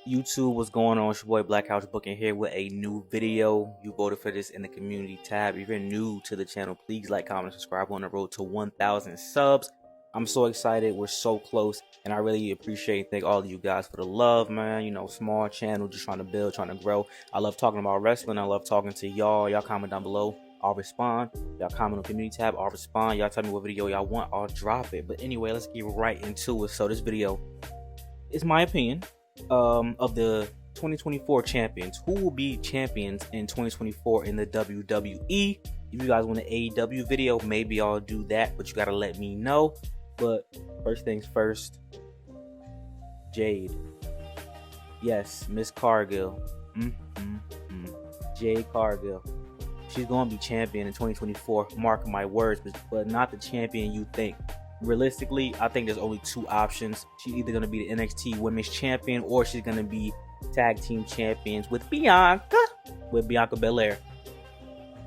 YouTube, what's going on? It's your boy Black House Booking here with a new video. You voted for this in the community tab. If you're new to the channel, please like, comment, and subscribe. On the road to 1,000 subs. I'm so excited. We're so close, and I really appreciate and thank all of you guys for the love, man. You know, small channel, just trying to build, trying to grow. I love talking about wrestling. I love talking to y'all. Y'all comment down below. I'll respond. Y'all comment on the community tab. I'll respond. Y'all tell me what video y'all want. I'll drop it. But anyway, let's get right into it. So this video is my opinion of the 2024 champions. Who will be champions in 2024 in the WWE? If you guys want an AEW video, maybe I'll do that, but you gotta let me know. But first things first, Jade. Yes, Miss Cargill. Jade Cargill. She's gonna be champion in 2024. Mark my words, but not the champion you think. Realistically, I think there's only two options. She's either gonna be the NXT Women's Champion, or she's gonna be Tag Team Champions with Bianca Belair.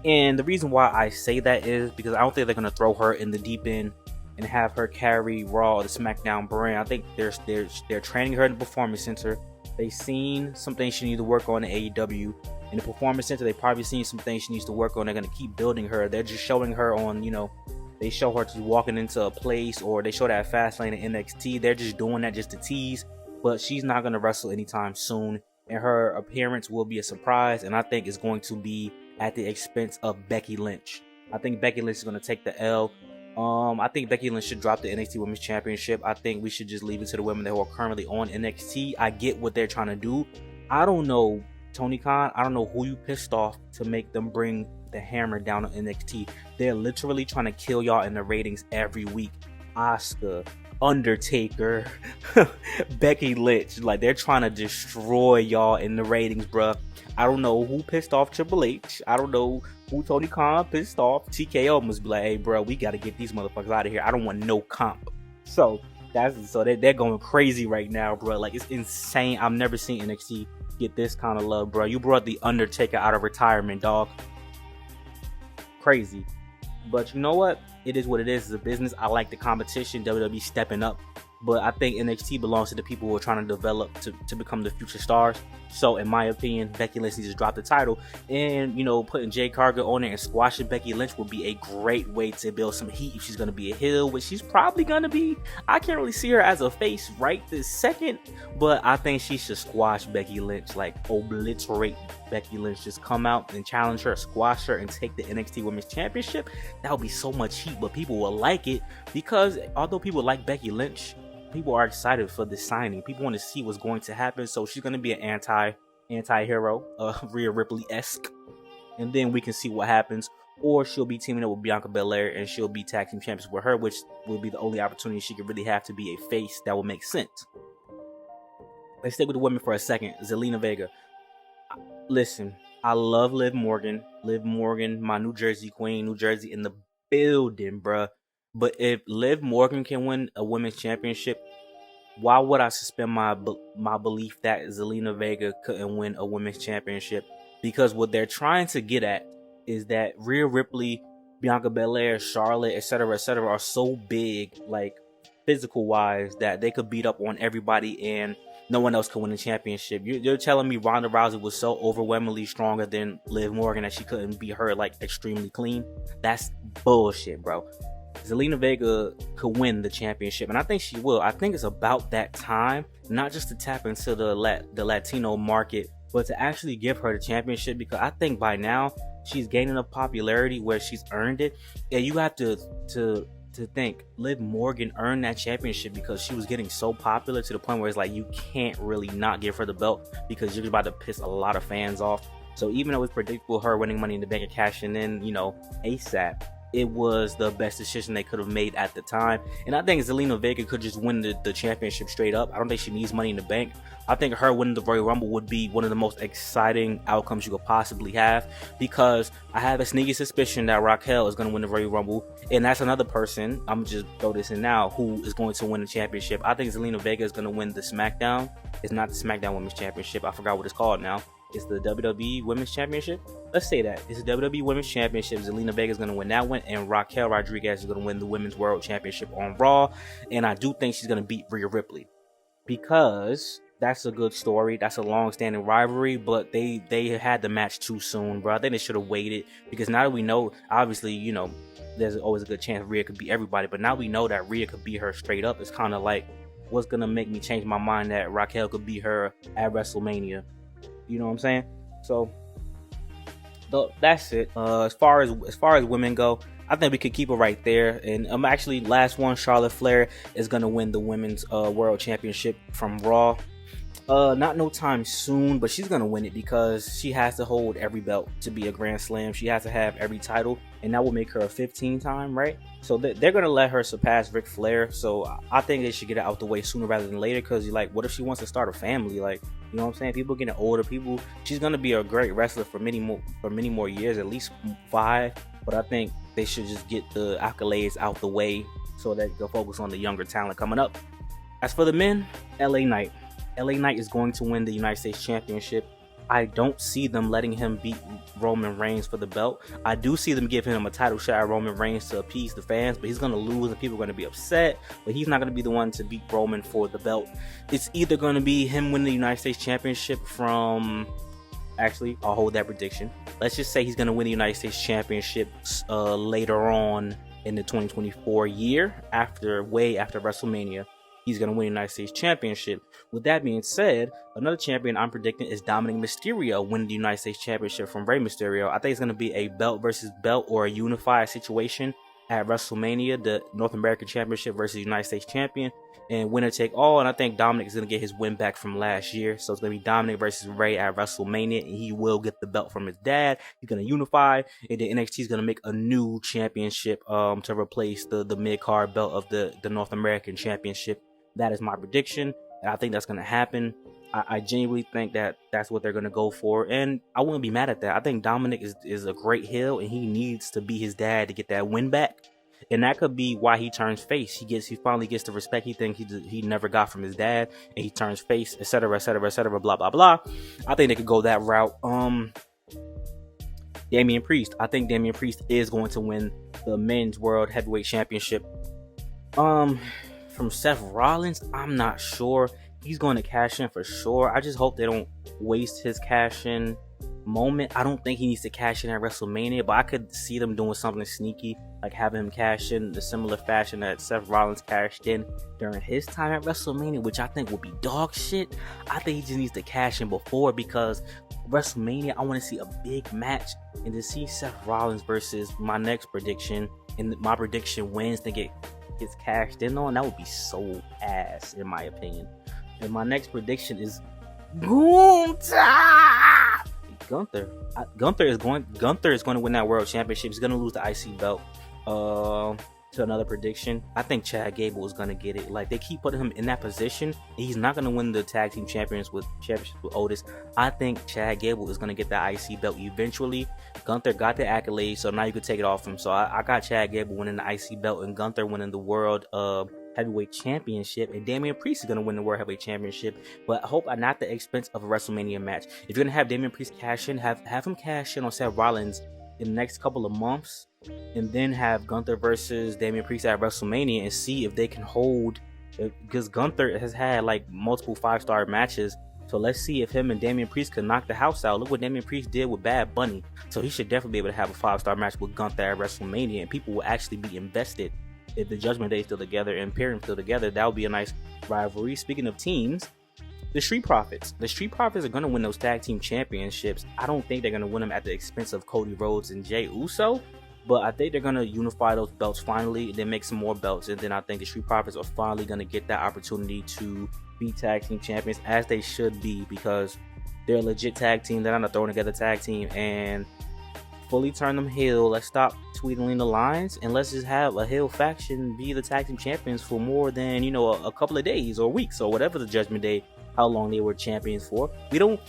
And the reason why I say that is because I don't think they're gonna throw her in the deep end and have her carry Raw or the SmackDown brand. I think they're training her in the Performance Center. They've seen some things she needs to work on in AEW. In the Performance Center, they've probably seen some things she needs to work on. They're gonna keep building her. They're just showing her on, they show her just walking into a place, or they show that fast lane in NXT. They're just doing that just to tease, but she's not going to wrestle anytime soon, and her appearance will be a surprise, and I think it's going to be at the expense of Becky Lynch. I think Becky Lynch is going to take the L. I think Becky Lynch should drop the NXT Women's Championship. I think we should just leave it to the women that are currently on NXT. I get what they're trying to do. I don't know, Tony Khan, I don't know who you pissed off to make them bring the hammer down on NXT. They're literally trying to kill y'all in the ratings every week. Asuka, Undertaker, Becky Lynch, like they're trying to destroy y'all in the ratings, bruh. I don't know who pissed off Triple H. I don't know who Tony Khan pissed off. TKO must be like, hey, bro, we got to get these motherfuckers out of here. I don't want no comp. So they're going crazy right now, bro. Like, it's insane. I've never seen NXT get this kind of love, bro. You brought the Undertaker out of retirement, dog. Crazy. But you know what? It is what it is. It's a business. I like the competition. WWE stepping up. But I think NXT belongs to the people who are trying to develop to become the future stars. So in my opinion, Becky Lynch needs to drop the title. And, putting Jade Cargill on it and squashing Becky Lynch would be a great way to build some heat if she's going to be a heel, which she's probably going to be. I can't really see her as a face right this second, but I think she should squash Becky Lynch, like obliterate Becky Lynch. Just come out and challenge her, squash her, and take the NXT Women's Championship. That would be so much heat, but people will like it because although people like Becky Lynch, people are excited for this signing. People want to see what's going to happen. So she's going to be an anti-hero, Rhea Ripley-esque. And then we can see what happens. Or she'll be teaming up with Bianca Belair and she'll be tag team champions with her, which will be the only opportunity she could really have to be a face that will make sense. Let's stay with the women for a second. Zelina Vega. Listen, I love Liv Morgan. Liv Morgan, my New Jersey queen. New Jersey in the building, bruh. But if Liv Morgan can win a women's championship, why would I suspend my belief that Zelina Vega couldn't win a women's championship? Because what they're trying to get at is that Rhea Ripley, Bianca Belair, Charlotte, etc., are so big, like physical-wise, that they could beat up on everybody and no one else could win the championship. You're telling me Ronda Rousey was so overwhelmingly stronger than Liv Morgan that she couldn't beat her like extremely clean? That's bullshit, bro. Zelina Vega could win the championship, and I think she will. I think it's about that time, not just to tap into the Latino market, but to actually give her the championship, because I think by now she's gaining a popularity where she's earned it. And you have to think Liv Morgan earned that championship because she was getting so popular to the point where it's like you can't really not give her the belt because you're about to piss a lot of fans off. So even though it's predictable her winning Money in the Bank and cashing in, ASAP, it was the best decision they could have made at the time. And I think Zelina Vega could just win the championship straight up. I don't think she needs Money in the Bank. I think her winning the Royal Rumble would be one of the most exciting outcomes you could possibly have, because I have a sneaky suspicion that Raquel is going to win the Royal Rumble, and that's another person, I'm just throw this in now, who is going to win the championship. I think Zelina Vega is going to win the SmackDown. It's not the SmackDown Women's Championship. I forgot what it's called now. It's the WWE Women's Championship. Let's say that. It's the WWE Women's Championship. Zelina Vega is going to win that one, and Raquel Rodriguez is going to win the Women's World Championship on Raw. And I do think she's going to beat Rhea Ripley, because that's a good story. That's a long-standing rivalry, but they had the match too soon, bro. I think they should have waited, because now that we know, obviously, there's always a good chance Rhea could beat everybody, but now we know that Rhea could beat her straight up. It's kind of like, what's gonna make me change my mind that Raquel could beat her at WrestleMania? You know what I'm saying? So that's it. As far as women go, I think we could keep it right there. And actually, last one, Charlotte Flair is gonna win the women's world championship from Raw. Not no time soon, but she's gonna win it because she has to hold every belt to be a Grand Slam. She has to have every title, and that will make her a 15-time, right? So they're gonna let her surpass Ric Flair. So I think they should get it out the way sooner rather than later. Because what if she wants to start a family? You know what I'm saying? People getting older. She's gonna be a great wrestler for many more years, at least 5. But I think they should just get the accolades out the way so that they'll focus on the younger talent coming up. As for the men, LA Knight. LA Knight is going to win the United States Championship. I don't see them letting him beat Roman Reigns for the belt. I do see them giving him a title shot at Roman Reigns to appease the fans, but he's going to lose and people are going to be upset. But he's not going to be the one to beat Roman for the belt. It's either going to be him winning the United States Championship from... Actually, I'll hold that prediction. Let's just say he's going to win the United States Championship later on in the 2024 year, way after WrestleMania. He's going to win the United States Championship. With that being said, another champion I'm predicting is Dominic Mysterio winning the United States Championship from Rey Mysterio. I think it's going to be a belt versus belt or a unified situation at WrestleMania, the North American Championship versus United States Champion, and winner take all. And I think Dominic is going to get his win back from last year. So it's going to be Dominic versus Rey at WrestleMania, and he will get the belt from his dad. He's going to unify, and then NXT is going to make a new championship to replace the mid-card belt of the North American Championship. That is my prediction, and I think that's going to happen. I genuinely think that that's what they're going to go for, and I wouldn't be mad at that. I think Dominic is a great heel, and he needs to be his dad to get that win back, and that could be why he turns face. He finally gets the respect he thinks he never got from his dad, and he turns face, etc., etc., etc., blah, blah, blah. I think they could go that route. Damian Priest. I think Damian Priest is going to win the Men's World Heavyweight Championship. From Seth Rollins, I'm not sure. He's going to cash in for sure. I just hope they don't waste his cash in moment. I don't think he needs to cash in at WrestleMania, but I could see them doing something sneaky, like having him cash in the similar fashion that Seth Rollins cashed in during his time at WrestleMania, which I think will be dog shit. I think he just needs to cash in before, because WrestleMania, I want to see a big match, and to see Seth Rollins versus my next prediction, and my prediction wins to gets cashed in on, that would be so ass in my opinion. And my next prediction is Gunther. Gunther is going to win that world championship. He's going to lose the IC belt. To another prediction, I think Chad Gable is going to get it. Like, they keep putting him in that position, and he's not going to win the tag team championship with Otis. I think Chad Gable is going to get that IC belt eventually. Gunther got the accolades, so now you can take it off him. So I got Chad Gable winning the IC belt and Gunther winning the world heavyweight championship, and Damian Priest is going to win the world heavyweight championship, but I hope not at the expense of a WrestleMania match. If you're going to have Damian Priest cash in, have him cash in on Seth Rollins in the next couple of months, and then have Gunther versus Damian Priest at WrestleMania and see if they can hold, because Gunther has had like multiple 5-star matches. So let's see if him and Damian Priest can knock the house out. Look what Damian Priest did with Bad Bunny. So he should definitely be able to have a 5-star match with Gunther at WrestleMania, and people will actually be invested if the Judgment Day is still together and Imperium still together. That would be a nice rivalry. Speaking of teams, the Street Profits. The Street Profits are going to win those tag team championships. I don't think they're going to win them at the expense of Cody Rhodes and Jey Uso, but I think they're going to unify those belts finally and then make some more belts. And then I think the Street Profits are finally going to get that opportunity to be tag team champions, as they should be, because they're a legit tag team. They're not a thrown together tag team, and fully turn them heel. Let's stop tweedling the lines, and let's just have a heel faction be the tag team champions for more than, a couple of days or weeks or whatever the Judgment Day, how long they were champions for. We don't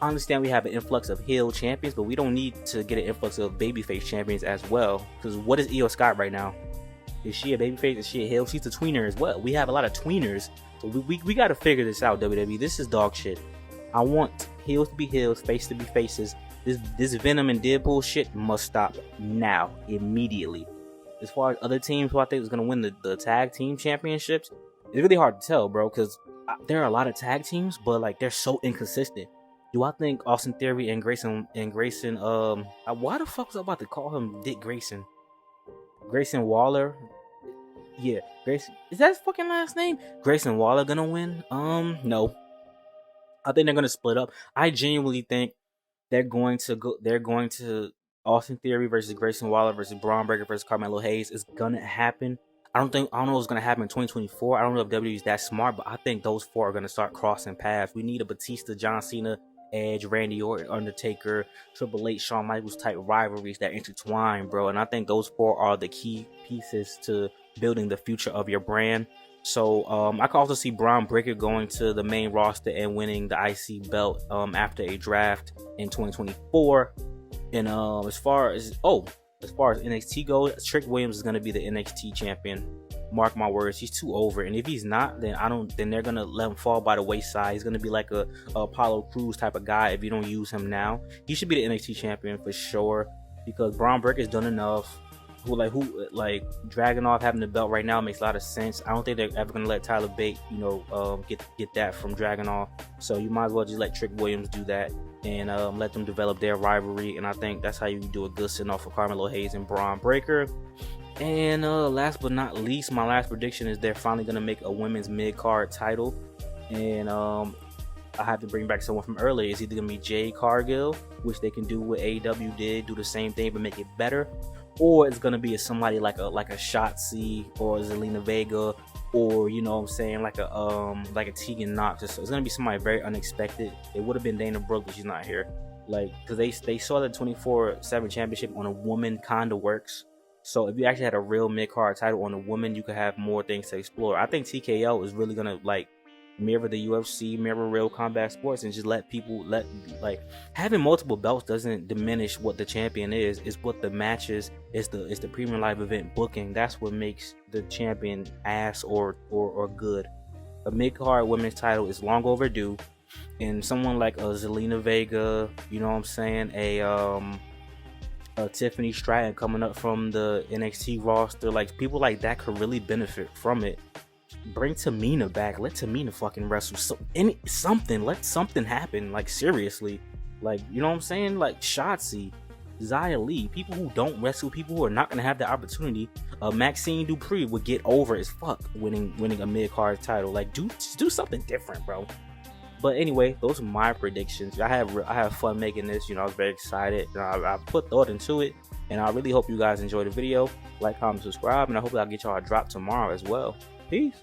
understand we have an influx of heel champions, but we don't need to get an influx of babyface champions as well. Because what is Io Scott right now? Is she a babyface? Is she a heel? She's a tweener as well. We have a lot of tweeners, so we got to figure this out, WWE. This is dog shit. I want heels to be heels, face to be faces. This Venom and Deadpool shit must stop now, immediately. As far as other teams who I think is going to win the tag team championships, it's really hard to tell, bro, because there are a lot of tag teams, but like they're so inconsistent. Do I think Austin Theory and Grayson why the fuck was I about to call him Dick Grayson? Grayson Waller? Yeah, Grayson, is that his fucking last name? Grayson Waller gonna win? No. I think they're gonna split up. I genuinely think they're going to Austin Theory versus Grayson Waller versus Braun Breaker versus Carmelo Hayes is gonna happen. I don't know what's gonna happen in 2024. I don't know if WWE is that smart, but I think those four are gonna start crossing paths. We need a Batista, John Cena, Edge, Randy Orton, Undertaker, Triple H, Shawn Michaels type rivalries that intertwine, bro. And I think those four are the key pieces to building the future of your brand. So I can also see Braun Breaker going to the main roster and winning the IC belt after a draft in 2024. And as far as NXT goes, Trick Williams is gonna be the NXT champion. Mark my words, he's too over, and if he's not, then they're gonna let him fall by the wayside. He's gonna be like a Apollo Crews type of guy if you don't use him now. He should be the NXT champion for sure, because Braun Breaker's done enough. Dragunov having the belt right now makes a lot of sense. I don't think they're ever gonna let Tyler Bate, get that from Dragunov. So you might as well just let Trick Williams do that and let them develop their rivalry. And I think that's how you do a good send off for Carmelo Hayes and Braun Breaker. And last but not least, my last prediction is they're finally gonna make a women's mid-card title. And I have to bring back someone from earlier. It's either gonna be Jade Cargill, which they can do what AEW did, do the same thing but make it better, or it's gonna be somebody like a Shotzi or a Zelina Vega, or like a Tegan Knox. It's gonna be somebody very unexpected. It would have been Dana Brooke, but she's not here. Because they saw the 24/7 championship on a woman kinda works. So if you actually had a real mid-card title on a woman, you could have more things to explore. I think TKO is really gonna mirror the UFC, mirror real combat sports, and just having multiple belts doesn't diminish what the champion is. It's what the matches is the premium live event booking. That's what makes the champion ass or good. A mid-card women's title is long overdue, and someone like a Zelina Vega, a Tiffany Stratton coming up from the NXT roster, people like that could really benefit from it. Bring Tamina back. Let Tamina fucking wrestle. Let something happen. Seriously. Shotzi, Xia Li. People who don't wrestle, people who are not gonna have the opportunity. Maxine Dupree would get over as fuck winning a mid-card title. Do something different, bro. But anyway, those are my predictions. I have fun making this. I was very excited. I put thought into it, and I really hope you guys enjoy the video. Like, comment, subscribe, and I hope I'll get y'all a drop tomorrow as well. Peace.